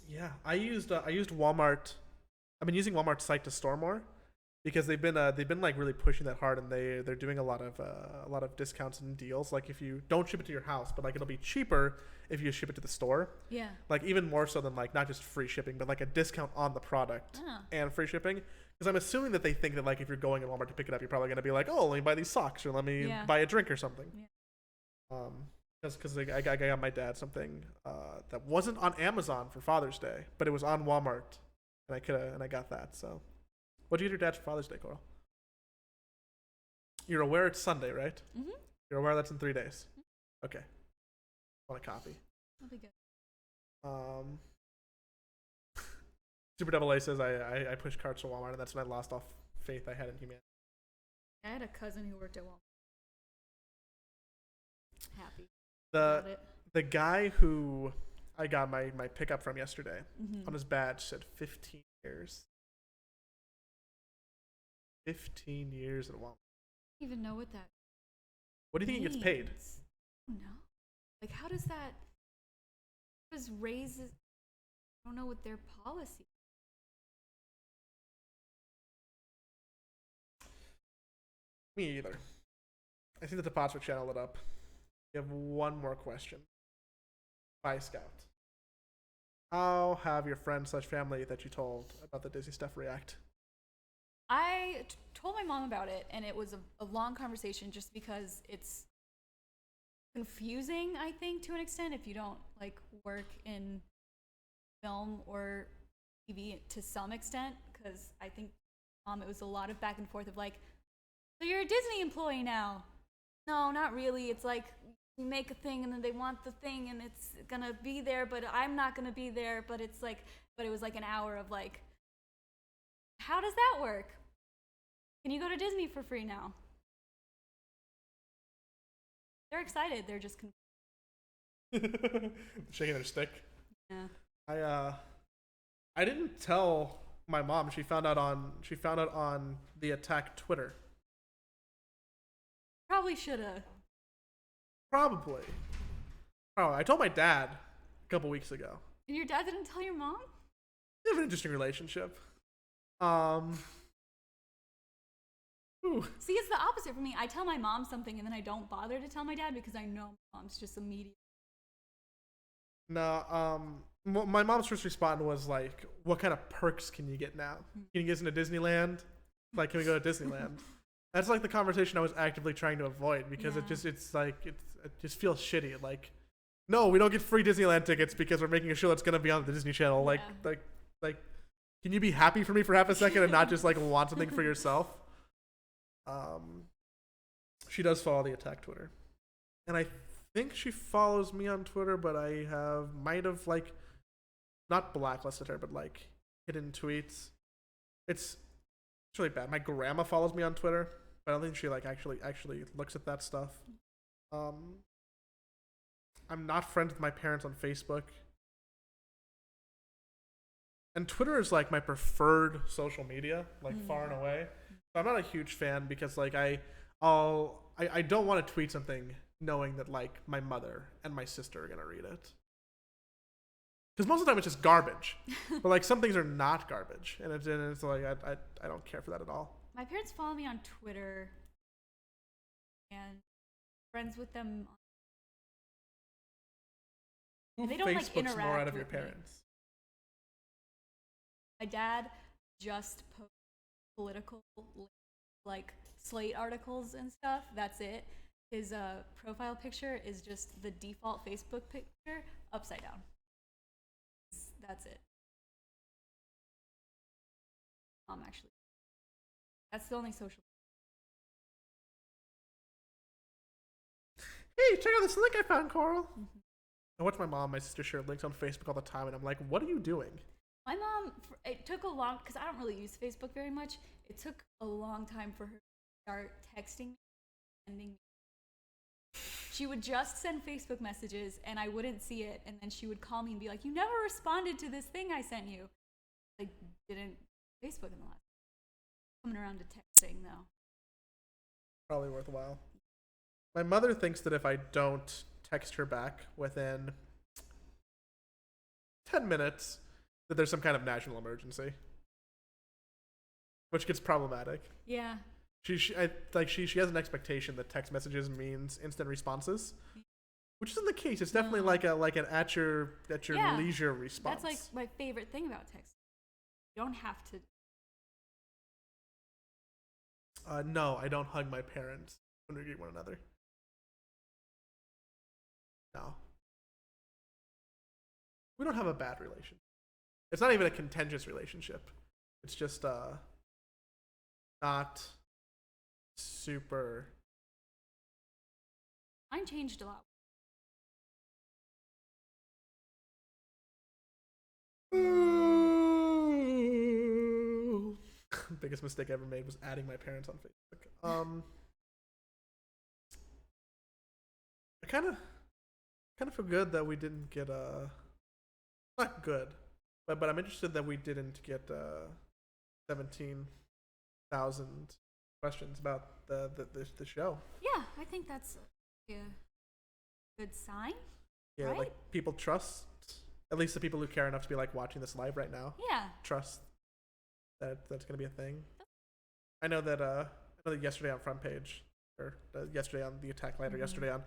Yeah, I used Walmart. I've been using Walmart site to store more because they've been like really pushing that hard, and they're doing a lot of discounts and deals. Like if you don't ship it to your house, but like it'll be cheaper if you ship it to the store. Yeah. Like even more so than like not just free shipping, but like a discount on the product Oh. and free shipping. Because I'm assuming that they think that like if you're going to Walmart to pick it up, you're probably gonna be like, oh, let me buy these socks or let me Yeah. buy a drink or something. Yeah. Because I got my dad something that wasn't on Amazon for Father's Day, but it was on Walmart, and I got that. So, what did you get your dad for Father's Day, Coral? You're aware it's Sunday, right? Mhm. You're aware that's in 3 days. Okay. Want a copy? That'll be good. Super Double A says I pushed carts to Walmart, and that's when I lost all faith I had in humanity. I had a cousin who worked at Walmart. Happy The about it. the guy who I got my pickup from yesterday Mhm. on his badge said 15 years. 15 years at Walmart. I don't even know what that What do you think he gets paid? means. I don't know. Like, how does that? How does raises? I don't know what their policy. Me either. I think that the Potsdam channel lit up. We have one more question. By Scout. How have your friends / family that you told about the Disney stuff react? I told my mom about it, and it was a long conversation just because it's confusing, I think, to an extent, if you don't like work in film or TV to some extent, because I think it was a lot of back and forth of like, so you're a Disney employee now. No, not really. It's like you make a thing and then they want the thing and it's gonna be there, but I'm not gonna be there. But it's like, but it was like an hour of like, how does that work? Can you go to Disney for free now? They're excited. They're just Shaking their stick. yeah. I didn't tell my mom. She found out on the Attack Twitter. Probably shoulda. Probably. Oh, I told my dad a couple weeks ago. And your dad didn't tell your mom? We have an interesting relationship. Ooh. See, it's the opposite for me. I tell my mom something and then I don't bother to tell my dad because I know my mom's just immediate. No, my mom's first response was like, what kind of perks can you get now? Can you get us into Disneyland? Like, can we go to Disneyland? That's like the conversation I was actively trying to avoid because Yeah. it just feels shitty. Like, no, we don't get free Disneyland tickets because we're making a show that's gonna be on the Disney Channel. Yeah. Like, can you be happy for me for half a second and not just like want something for yourself? She does follow the Attack Twitter, and I think she follows me on Twitter, but I might have like not blacklisted her, but like hidden tweets. It's really bad. My grandma follows me on Twitter, but I don't think she like actually looks at that stuff. I'm not friends with my parents on Facebook. And Twitter is like my preferred social media, like far and away. So I'm not a huge fan because like I don't want to tweet something knowing that like my mother and my sister are gonna read it. Because most of the time it's just garbage, but like some things are not garbage, and it's like I don't care for that at all. My parents follow me on Twitter and friends with them. Who They don't, like, Facebooks more interact out of your with me. parents? My dad just posts political, like, Slate articles and stuff. That's it. His profile picture is just the default Facebook picture upside down. That's it. Actually, that's the only social. Hey, check out this link I found, Coral. I watch my mom and my sister share links on Facebook all the time, and I'm like, what are you doing? My mom, it took a long, because I don't really use Facebook very much. It took a long time for her to start texting me, sending me. She would just send Facebook messages, and I wouldn't see it, and then she would call me and be like, "You never responded to this thing I sent you." I didn't Facebook in the last. Coming around to texting though. Probably worthwhile. My mother thinks that if I don't text her back within 10 minutes, that there's some kind of national emergency, which gets problematic. Yeah. She has an expectation that text messages means instant responses, which isn't the case. It's definitely No. like an at your Yeah. leisure response. That's like my favorite thing about texting. You don't have to. No, I don't hug my parents when we greet one another. No. We don't have a bad relationship. It's not even a contentious relationship. It's just not super. Mine changed a lot. Biggest mistake I ever made was adding my parents on Facebook. I kind of feel good that we didn't get not good, but I'm interested that we didn't get 17,000 questions about the show. Yeah, I think that's a good sign. Yeah, Right? like people trust, at least the people who care enough to be like watching this live right now. Yeah. Trust that that's gonna be a thing. I know that yesterday on Front Page, or yesterday on the Attack Lighter, yesterday on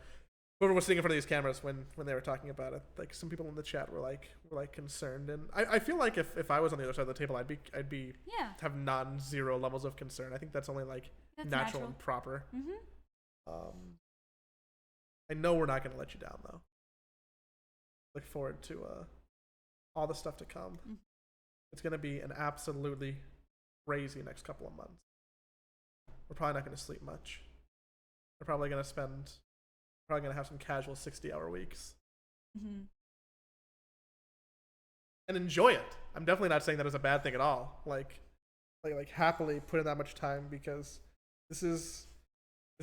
whoever was sitting in front of these cameras when they were talking about it, like some people in the chat were like concerned, and I feel like if I was on the other side of the table, I'd be Yeah. have non-zero levels of concern. I think that's only like That's natural and proper. Mm-hmm. I know we're not gonna let you down though. Look forward to all the stuff to come. Mhm. It's gonna be an absolutely crazy next couple of months. We're probably not gonna sleep much. We're probably gonna have some casual 60-hour weeks Mm-hmm. and enjoy it. I'm definitely not saying that as a bad thing at all. Like happily put in that much time, because this is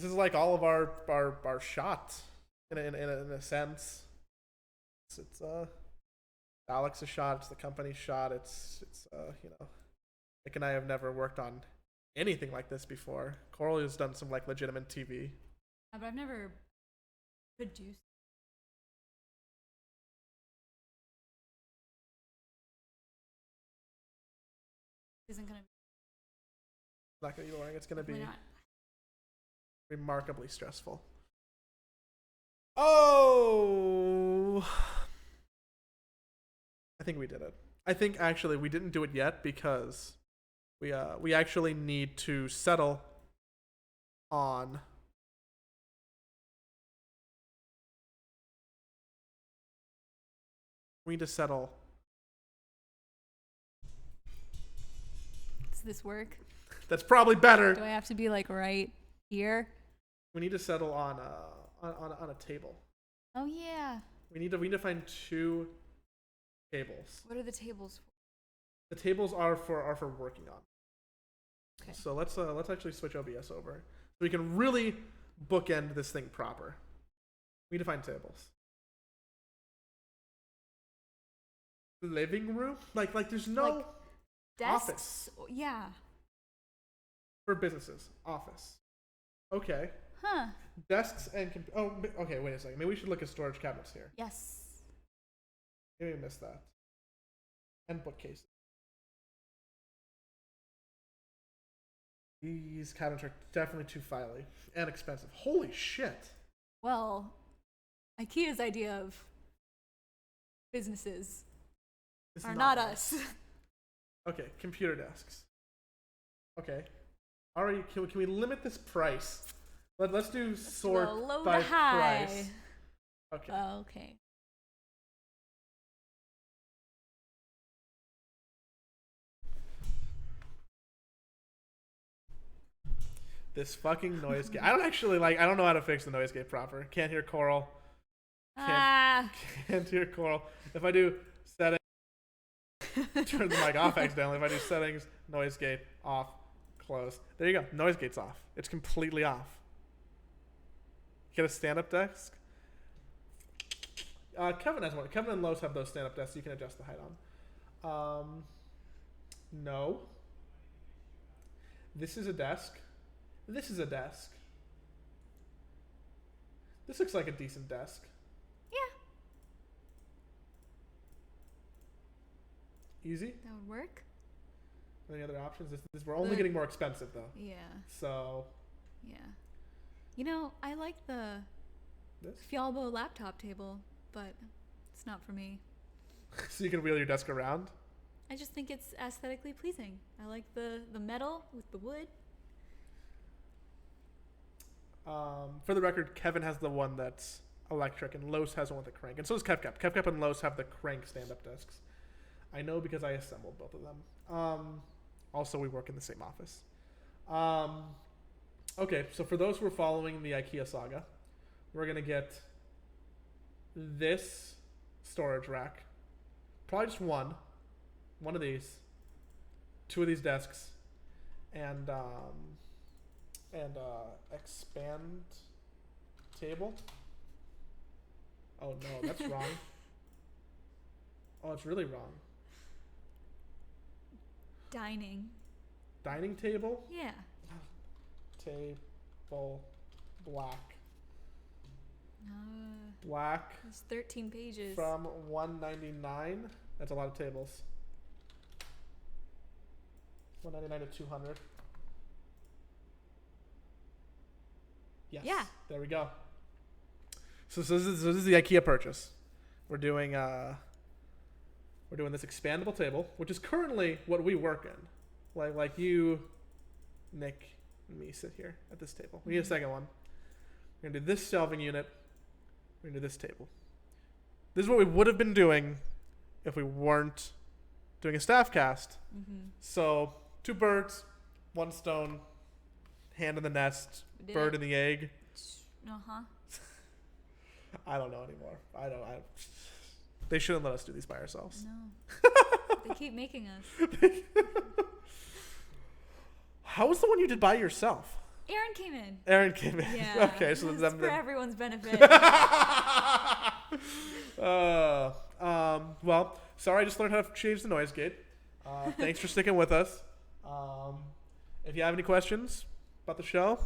like all of our shot in a sense. It's Alex's shot. It's the company's shot. It's Nick and I have never worked on anything like this before. Coral has done some like legitimate TV. But I've never produced. Isn't gonna Not gonna be boring. It's gonna be be not. remarkably stressful. Oh, I think we did it. I think actually we didn't do it yet because we actually need to settle on Does this work? That's probably better. Do I have to be like right here? We need to settle on a table. Oh yeah. We need to find two tables. What are the tables for? The tables are for working on. Okay. So let's actually switch OBS over so we can really bookend this thing proper. We need to find tables. Living room? Like there's no Like desks? office Yeah. for businesses. Office. Okay. Huh. Desks and okay. Wait a second. Maybe we should look at storage cabinets here. Yes. Maybe we missed that. And bookcases. These cabinets are definitely too filey and expensive. Holy shit! Well, IKEA's idea of businesses It's are not nice. us. Okay, computer desks. Okay. Alright, can we limit this price? Let's do sort Go low by to high. price. Okay. Okay. This fucking noise gate. I don't know how to fix the noise gate proper. Can't hear Coral. Can't hear Coral. If I do settings, turn the mic off accidentally. If I do settings, noise gate off, close. There you go. Noise gate's off. It's completely off. Get a stand-up desk. Kevin has one. Kevin and Lowe's have those stand-up desks you can adjust the height on. No. This is a desk. This is a desk. This looks like a decent desk. Yeah, Easy. that would work. Any other options? We're only getting more expensive though. Yeah, So yeah. You know, I like the this. Fialbo laptop table, but it's not for me. So you can wheel your desk around. I just think it's aesthetically pleasing. I like the metal with the wood. For the record, Kevin has the one that's electric, and Lowe's has one with a crank, and so does KevKep. KevKep and Lowe's have the crank stand-up desks. I know because I assembled both of them. Also, we work in the same office. Okay, so for those who are following the IKEA saga, we're gonna get this storage rack, probably just one of these, two of these desks, and expand table. Oh no, that's wrong. Oh, it's really wrong. Dining. Dining table, Yeah. table, black, Uh, black it's 13 pages. from $199. That's a lot of tables. $199 to $200. Yes. Yeah. There we go. So this is the IKEA purchase. We're doing this expandable table, which is currently what we work in. Like you, Nick, and me sit here at this table. We need a second one. We're gonna do this shelving unit. We're gonna do this table. This is what we would have been doing if we weren't doing a staff cast. Mm-hmm. So 2 birds, 1 stone, hand in the nest, Did bird it. in the egg. Uh-huh. I don't know anymore. They shouldn't let us do these by ourselves. No. They keep making us. How was the one you did by yourself? Aaron came in. Aaron came in. Yeah. Okay, so it's then for everyone's benefit. well, sorry, I just learned how to change the noise gate. Thanks for sticking with us. If you have any questions about the show,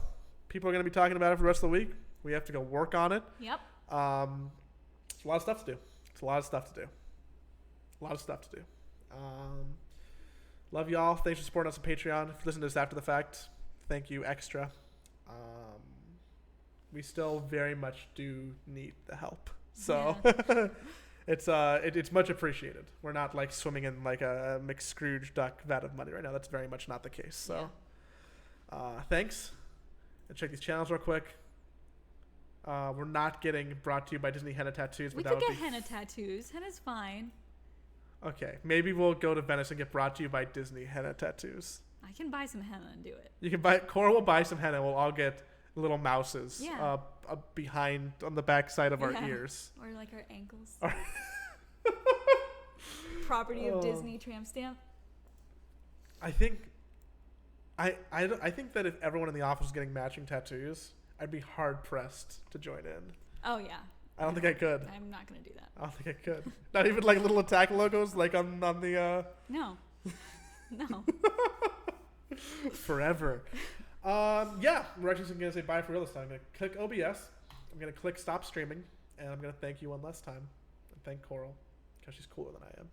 people are going to be talking about it for the rest of the week. We have to go work on it. Yep. It's a lot of stuff to do. Love y'all. Thanks for supporting us on Patreon. If you listen to this after the fact, thank you extra. We still very much do need the help. So it's much appreciated. We're not like swimming in like a mixed Scrooge duck vat of money right now. That's very much not the case. So thanks. And check these channels real quick. We're not getting brought to you by Disney Henna Tattoos. We but could that get would be henna tattoos. Henna's fine. Okay, maybe we'll go to Venice and get brought to you by Disney Henna Tattoos. I can buy some henna and do it. You can buy. Cora will buy some henna. We'll all get little mouses. Yeah. Behind on the back side of our Yeah. ears. Or like our ankles. Property of Disney tramp stamp. I think. I think that if everyone in the office was getting matching tattoos, I'd be hard pressed to join in. Oh yeah. I don't think I could. I'm not gonna do that. I don't think I could. Not even like little attack logos like on the No. No. forever. Yeah, we're actually gonna say bye for real this time. I'm gonna click OBS. I'm gonna click stop streaming, and I'm gonna thank you one last time, and thank Coral because she's cooler than I am.